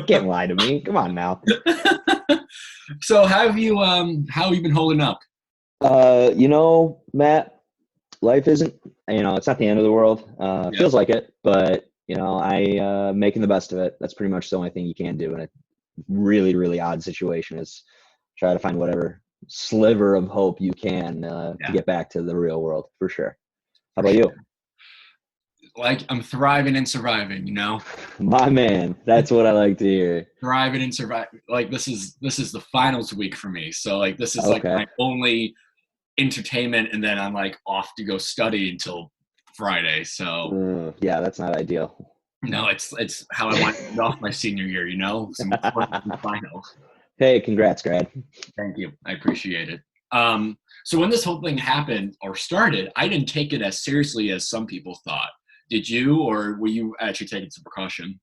can't lie to me. Come on now. So how have you been holding up? Matt, life isn't, it's not the end of the world. Yeah. Feels like it, but making the best of it. That's pretty much the only thing you can do in a really, really odd situation is try to find whatever sliver of hope you can to Yeah, get back to the real world for sure. How for about sure. you? Like I'm thriving and surviving, you know? My man, that's what I like to hear. Thriving and surviving. Like this is the finals week for me. So like this is like Okay. my only entertainment and then I'm like off to go study until Friday. So Yeah, that's not ideal. no, it's how I want to end off my senior year, you know? Some finals. Hey, congrats, grad. Thank you. I appreciate it. So when this whole thing happened or started, I didn't take it as seriously as some people thought. Did you, or were you actually taking some precaution?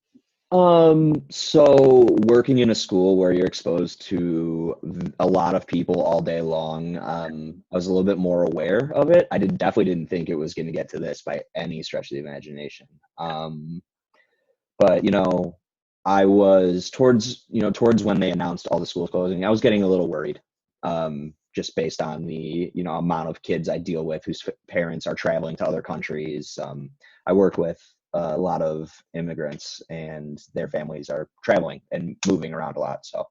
So working in a school where you're exposed to a lot of people all day long, I was a little bit more aware of it. Definitely didn't think it was going to get to this by any stretch of the imagination. But I was towards when they announced all the schools closing, I was getting a little worried, just based on the amount of kids I deal with whose parents are traveling to other countries. I work with a lot of immigrants, and their families are traveling and moving around a lot. So,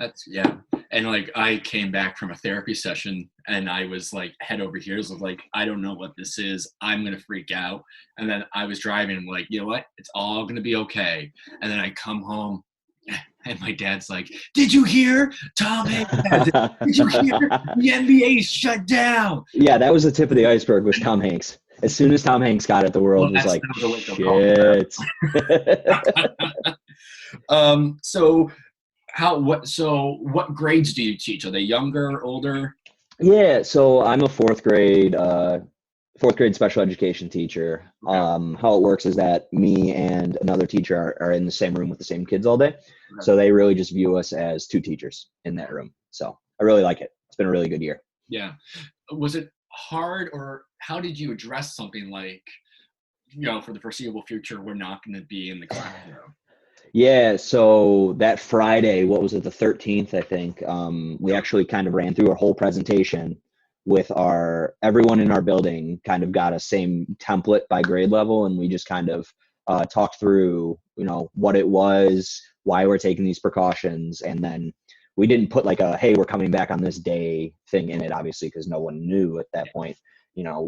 That's yeah. And like I came back from a therapy session and I was like head over heels of like, I don't know what this is. I'm gonna freak out. And then I was driving like, you know what? It's all gonna be okay. And then I come home and my dad's like, did you hear Tom Hanks? Did you hear the NBA shut down? yeah, that was the tip of the iceberg was Tom Hanks. As soon as Tom Hanks got it, the Well, world was that like, was a wake up call. shit. So what grades do you teach? Are they younger, older? Yeah, so I'm a fourth grade special education teacher. Okay. How it works is that me and another teacher are in the same room with the same kids all day. Okay. So they really just view us as two teachers in that room. So I really like it. It's been a really good year. Yeah. Was it hard or how did you address something like, for the foreseeable future, we're not going to be in the classroom? Yeah, so that Friday, what was it, the 13th, I think, we actually kind of ran through our whole presentation with everyone in our building kind of got a same template by grade level, and we just kind of talked through, what it was, why we're taking these precautions, and then we didn't put like hey, we're coming back on this day thing in it, obviously, because no one knew at that point,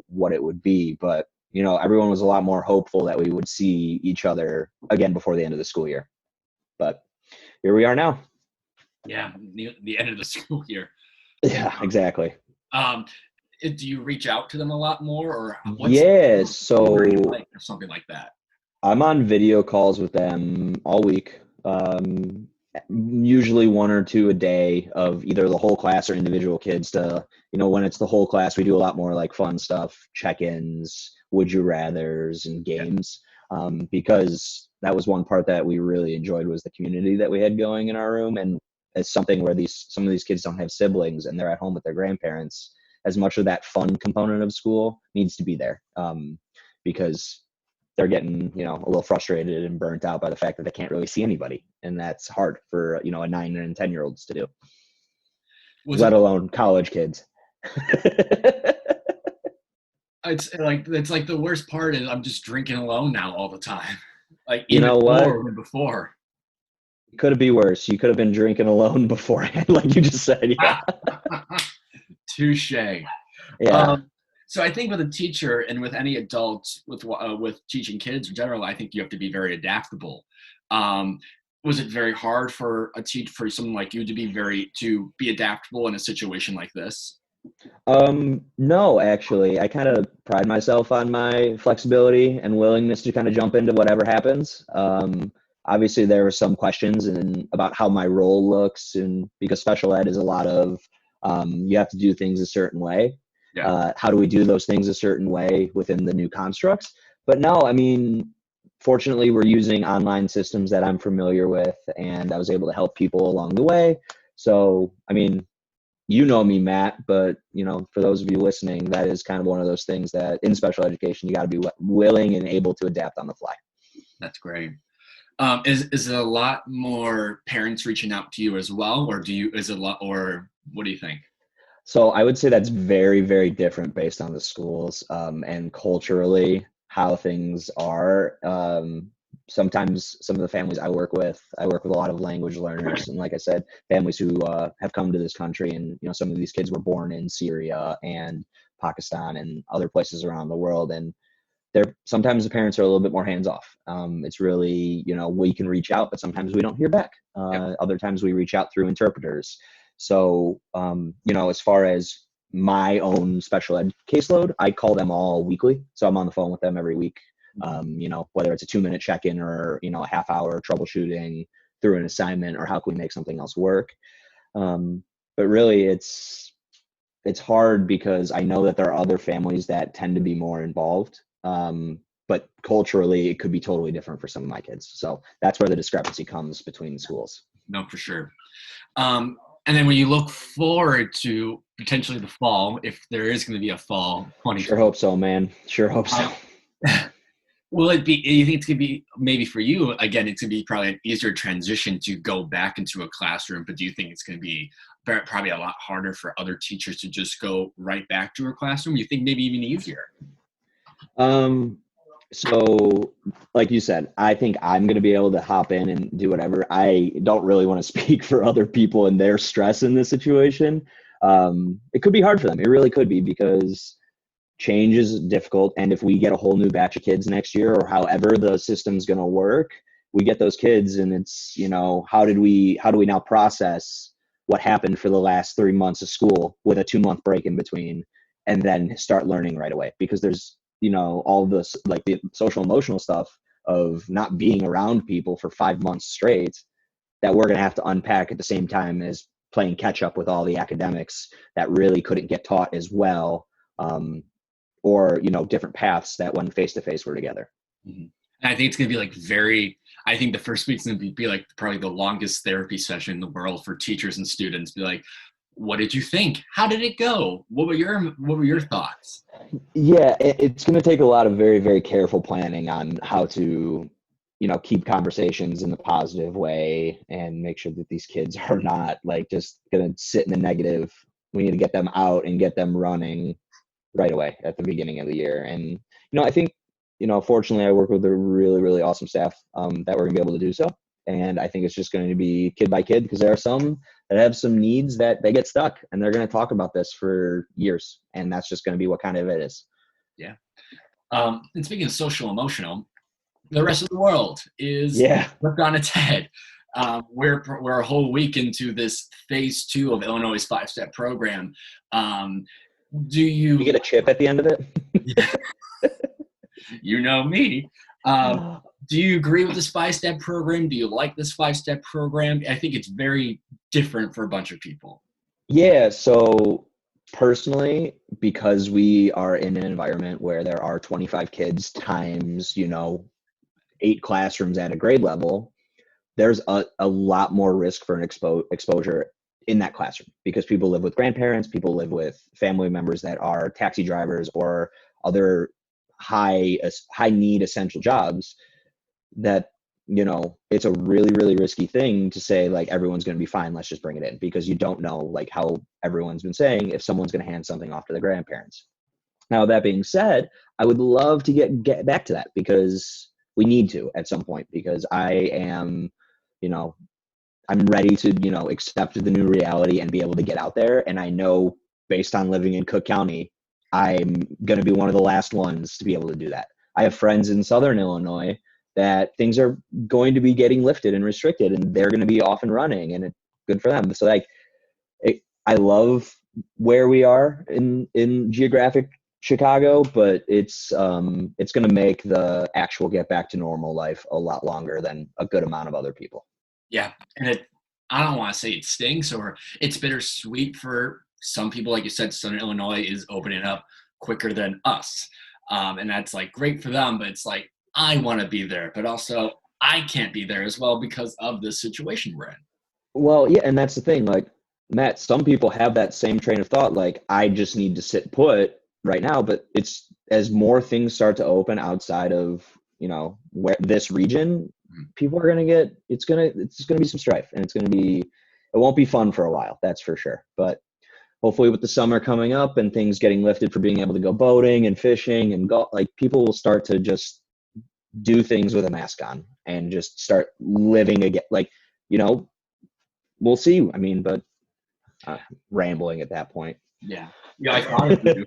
what it would be, but everyone was a lot more hopeful that we would see each other again before the end of the school year. But here we are now. Yeah, the end of the school year. Yeah, exactly. Um, do you reach out to them a lot more, or what's Yeah, so like or something like that? I'm on video calls with them all week. Usually one or two a day of either the whole class or individual kids to, when it's the whole class, we do a lot more like fun stuff, check-ins, would you rathers, and games. Because that was one part that we really enjoyed was the community that we had going in our room. And it's something where some of these kids don't have siblings and they're at home with their grandparents. As much of that fun component of school needs to be there, because they're getting, a little frustrated and burnt out by the fact that they can't really see anybody. And that's hard for, a 9 and 10-year-olds to do, Was it? let alone college kids. It's like the worst part is I'm just drinking alone now all the time, like You even know what? more than before. Could have been worse. You could have been drinking alone beforehand, like you just said. Yeah. Touche. Yeah. Um, so I think with a teacher and with any adult with teaching kids in general, I think you have to be very adaptable. Um, was it very hard for for someone like you to be adaptable in a situation like this? No, actually, I kind of pride myself on my flexibility and willingness to kind of jump into whatever happens. Obviously, there were some questions about how my role looks, and because special ed is a lot of you have to do things a certain way. Yeah. How do we do those things a certain way within the new constructs? But no, I mean, fortunately, we're using online systems that I'm familiar with, and I was able to help people along the way. So, I mean, me, Matt, but for those of you listening, that is kind of one of those things that in special education, you got to be willing and able to adapt on the fly. That's great. Is it a lot more parents reaching out to you as well, or is it a lot, or what do you think? So I would say that's very, very different based on the schools, and culturally how things are. Sometimes some of the families I work with a lot of language learners, and like I said, families who have come to this country, and some of these kids were born in Syria and Pakistan and other places around the world, and they're sometimes the parents are a little bit more hands off. It's really, we can reach out, but sometimes we don't hear back. Yep. Other times we reach out through interpreters. So, as far as my own special ed caseload, I call them all weekly. So I'm on the phone with them every week. Whether it's a 2-minute check-in or, a half hour troubleshooting through an assignment, or how can we make something else work. But really it's hard because I know that there are other families that tend to be more involved. But culturally, it could be totally different for some of my kids. So that's where the discrepancy comes between the schools. No, for sure. And then when you look forward to potentially the fall, if there is going to be a fall 2020, Sure hope so, man. Sure hope so. will it be, you think it's going to be, maybe for you, again, it's going to be probably an easier transition to go back into a classroom, but do you think it's going to be probably a lot harder for other teachers to just go right back to a classroom? You think maybe even easier? So like you said, I think I'm going to be able to hop in and do whatever. I don't really want to speak for other people and their stress in this situation. It could be hard for them. It really could be, because change is difficult. And if we get a whole new batch of kids next year, or however the system's going to work, we get those kids and it's, how do we now process what happened for the last 3 months of school with a 2-month break in between, and then start learning right away? Because there's, all this, like the social emotional stuff of not being around people for 5 months straight, that we're going to have to unpack at the same time as playing catch up with all the academics that really couldn't get taught as well, or different paths that when face to face were together. Mm-hmm. And I think it's going to be I think the first week's going to be like probably the longest therapy session in the world for teachers and students. Be like, what did you think? How did it go? What were your thoughts? Yeah, it's going to take a lot of very, very careful planning on how to, keep conversations in the positive way and make sure that these kids are not like just going to sit in the negative. We need to get them out and get them running right away at the beginning of the year. And, I think, fortunately I work with a really, really awesome staff that we're gonna be able to do so. And I think it's just going to be kid by kid, because there are some that have some needs that they get stuck and they're going to talk about this for years. And that's just going to be what kind of it is. Yeah. And speaking of social emotional, the rest of the world is flipped on its head. We're a whole week into this phase 2 of Illinois' 5-step program. Do you get a chip at the end of it? You know me. Do you agree with this 5-step program? Do you like this 5-step program? I think it's very different for a bunch of people. Yeah. So personally, because we are in an environment where there are 25 kids times, 8 classrooms at a grade level, there's a lot more risk for an exposure in that classroom, because people live with grandparents, people live with family members that are taxi drivers or other high need essential jobs, that it's a really, really risky thing to say like everyone's going to be fine, let's just bring it in, because you don't know, like how everyone's been saying, if someone's going to hand something off to the grandparents. Now, that being said, I would love to get back to that, because we need to at some point, because I am, I'm ready to, accept the new reality and be able to get out there. And I know, based on living in Cook County, I'm going to be one of the last ones to be able to do that. I have friends in Southern Illinois that things are going to be getting lifted and restricted, and they're going to be off and running, and it's good for them. So I love where we are in geographic Chicago, but it's going to make the actual get back to normal life a lot longer than a good amount of other people. Yeah. And I don't want to say it stinks or it's bittersweet for some people. Like you said, Southern Illinois is opening up quicker than us. And that's like great for them, but it's like, I want to be there, but also I can't be there as well because of the situation we're in. Well, yeah. And that's the thing, like, Matt, some people have that same train of thought, like, I just need to sit put right now, but it's as more things start to open outside of, where this region, people are it's gonna be some strife, and it won't be fun for a while, that's for sure. But hopefully with the summer coming up and things getting lifted for being able to go boating and fishing and go, like, people will start to just do things with a mask on and just start living again. Like, we'll see. I mean, but rambling at that point. Yeah. Yeah, I thought of you.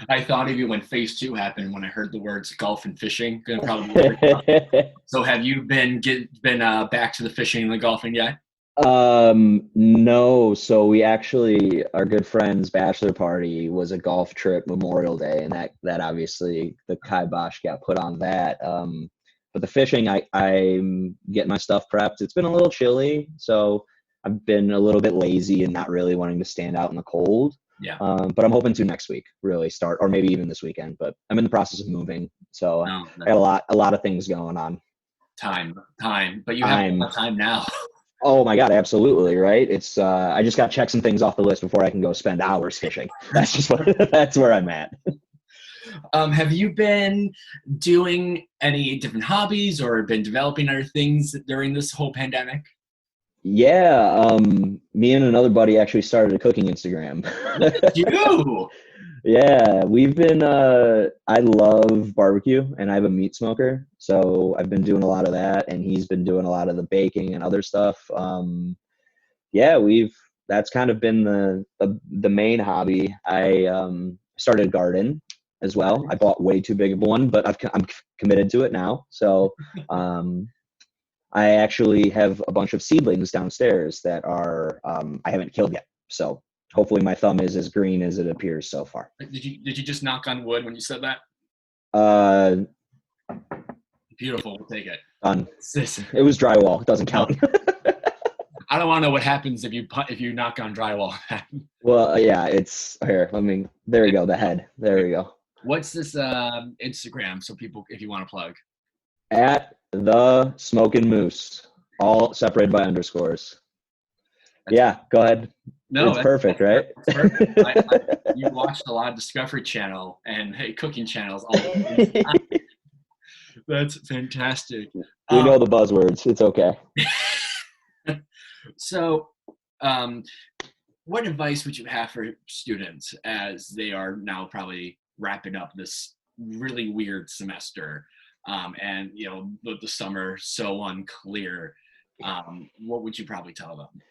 I thought of you when phase 2 happened, when I heard the words golf and fishing. Gonna probably So have you been back to the fishing and the golfing yet? No. So we actually, our good friend's bachelor party was a golf trip Memorial Day, and that obviously the kibosh got put on that. But the fishing, I'm getting my stuff prepped. It's been a little chilly, so I've been a little bit lazy and not really wanting to stand out in the cold. Yeah. But I'm hoping to next week really start, or maybe even this weekend. But I'm in the process of moving, so No, I got a lot of things going on. Time, but you have a lot of time now. Oh my God, absolutely, right? It's I just got to check some things off the list before I can go spend hours fishing. That's just that's where I'm at. Have you been doing any different hobbies or been developing other things during this whole pandemic? Yeah, me and another buddy actually started a cooking Instagram. You? Yeah, we've been I love barbecue and I have a meat smoker, so I've been doing a lot of that, and he's been doing a lot of the baking and other stuff. Yeah, that's kind of been the main hobby. I started a garden as well. I bought way too big of one, but I'm committed to it now. So I actually have a bunch of seedlings downstairs that are I haven't killed yet. So hopefully my thumb is as green as it appears so far. Did you just knock on wood when you said that? Beautiful. We'll take it. Done. It was drywall. It doesn't count. I don't want to know what happens if you knock on drywall. Well, yeah, it's here. There we go. The head. There we go. What's this Instagram? So people, if you want to plug. At the Smokin' Moose, all separated by underscores. Yeah, go ahead. No, it's perfect, right? That's perfect. You watched a lot of Discovery Channel and cooking channels all the time. That's fantastic. We know the buzzwords. It's okay. So, what advice would you have for students as they are now probably wrapping up this really weird semester, and the summer so unclear? What would you probably tell them?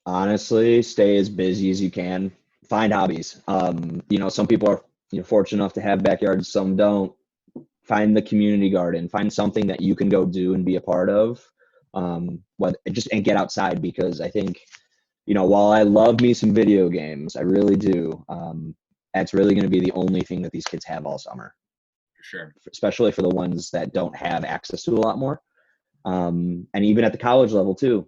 Honestly, stay as busy as you can. Find hobbies. Some people are fortunate enough to have backyards, some don't. Find the community garden. Find something that you can go do and be a part of. And get outside, because I think, while I love me some video games, I really do. That's really going to be the only thing that these kids have all summer. For sure. Especially for the ones that don't have access to a lot more. And even at the college level too,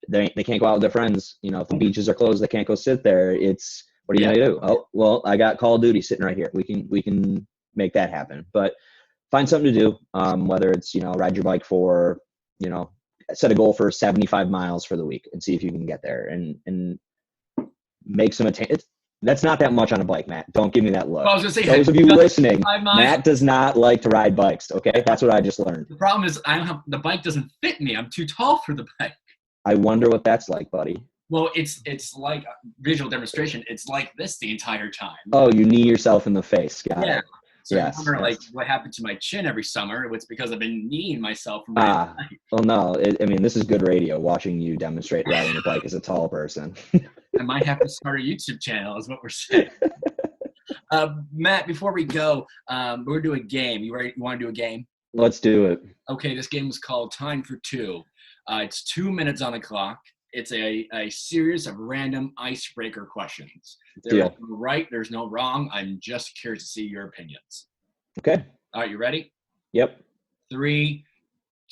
they can't go out with their friends. If the beaches are closed, they can't go sit there. What are you gonna do? Oh, well, I got Call of Duty sitting right here. We can make that happen. But find something to do. Whether it's ride your bike for set a goal for 75 miles for the week and see if you can get there and make some attempt. That's not that much on a bike, Matt. Don't give me that look. Well, I was gonna say, those of you listening, Matt does not like to ride bikes. Okay, that's what I just learned. The problem is the bike doesn't fit me. I'm too tall for the bike. I wonder what that's like, buddy. Well, it's like a visual demonstration. It's like this the entire time. Oh, you knee yourself in the face. Got it. So I wonder, what happened to my chin every summer. It's because I've been kneeing myself. Well, no. This is good radio, watching you demonstrate riding a bike as a tall person. I might have to start a YouTube channel, is what we're saying. Matt, before we go, we're doing a game. You ready? You want to do a game? Let's do it. Okay, this game is called Time for Two. It's 2 minutes on the clock. It's a series of random icebreaker questions. There's no right, there's no wrong. I'm just curious to see your opinions. Okay. All right, you ready? Yep. 3,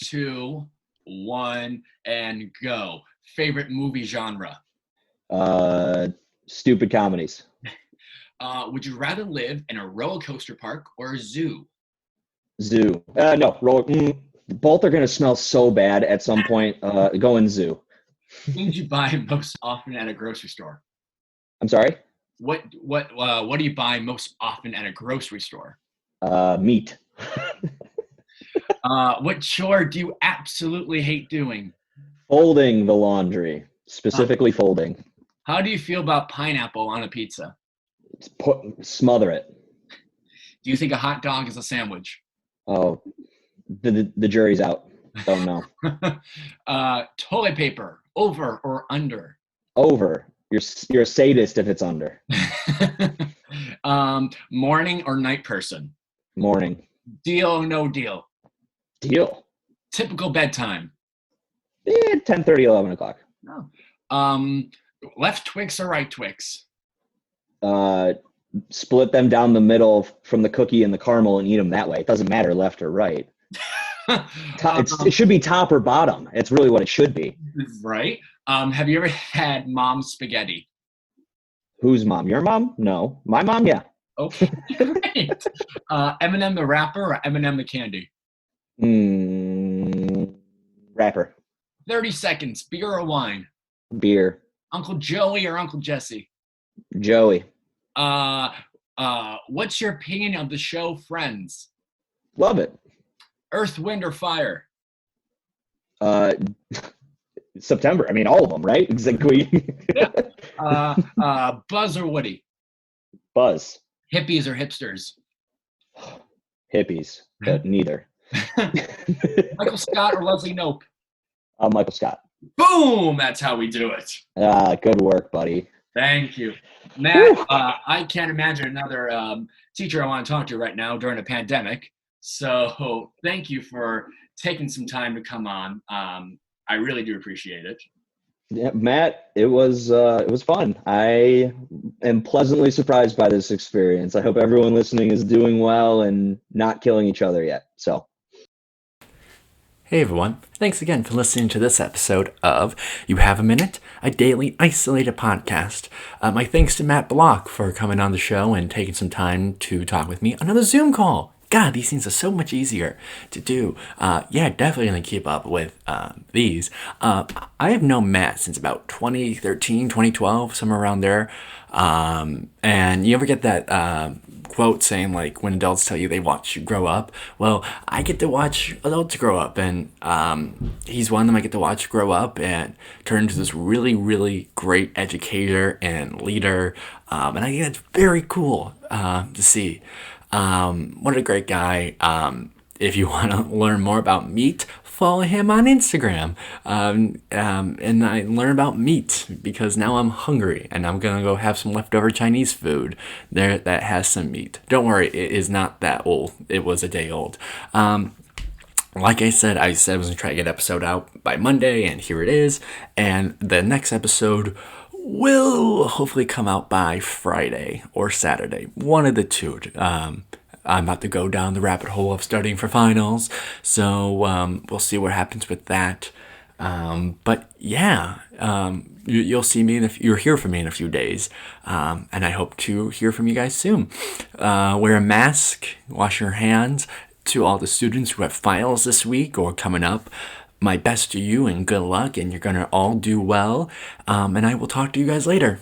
2, 1, and go. Favorite movie genre? Stupid comedies. Would you rather live in a roller coaster park or a zoo? Zoo. No. Both are going to smell so bad at some point. Going zoo. What do you buy most often at a grocery store? I'm sorry? What do you buy most often at a grocery store? Meat. What chore do you absolutely hate doing? Folding the laundry, Uh, specifically folding. how do you feel about pineapple on a pizza? Smother it. Do you think a hot dog is a sandwich? Oh, the jury's out. Don't know. Toilet paper, over or under? Over. You're a sadist if it's under. Morning or night person? Morning. Deal or no deal? Deal. Typical bedtime? 10:30, 11 o'clock. No. Left Twix or right Twix? Split them down the middle from the cookie and the caramel and eat them that way. It doesn't matter left or right. It should be top or bottom. It's really what it should be. Right. Have you ever had mom's spaghetti? Whose mom? Your mom? No. My mom? Yeah. Okay, great. M&M the wrapper or M&M the candy? Rapper. 30 seconds, beer or wine? Beer. Uncle Joey or Uncle Jesse? Joey. What's your opinion of the show Friends? Love it. Earth, Wind, or Fire? September. I mean, all of them, right? Exactly. Buzz or Woody? Buzz. Hippies or hipsters? Hippies, but neither. Michael Scott or Leslie Knope? Michael Scott. Boom! That's how we do it. Good work, buddy. Thank you. Matt, I can't imagine another teacher I want to talk to right now during a pandemic. So thank you for taking some time to come on. I really do appreciate it. Yeah, Matt, it was fun. I am pleasantly surprised by this experience. I hope everyone listening is doing well and not killing each other yet. So. Hey everyone, thanks again for listening to this episode of You Have a Minute, a daily isolated podcast. My thanks to Matt Block for coming on the show and taking some time to talk with me. Another Zoom call. God, these things are so much easier to do. Definitely going to keep up with these. I have known Matt since about 2013, 2012, somewhere around there. And you ever get that quote saying, like, when adults tell you they watch you grow up? Well, I get to watch adults grow up, and he's one of them I get to watch grow up and turn into this really, really great educator and leader. And I think that's very cool to see. What a great guy. If you want to learn more about meat, follow him on Instagram. And I learn about meat because now I'm hungry and I'm going to go have some leftover Chinese food there that has some meat. Don't worry, it is not that old. It was a day old. Like I said I was going to try to get an episode out by Monday, and here it is. And the next episode will hopefully come out by Friday or Saturday, one of the two. I'm about to go down the rabbit hole of studying for finals, so we'll see what happens with that. But yeah, you'll see me you'll hear from me in a few days, and I hope to hear from you guys soon. Wear a mask, wash your hands. To all the students who have finals this week or coming up, my best to you and good luck, and you're gonna all do well. And I will talk to you guys later.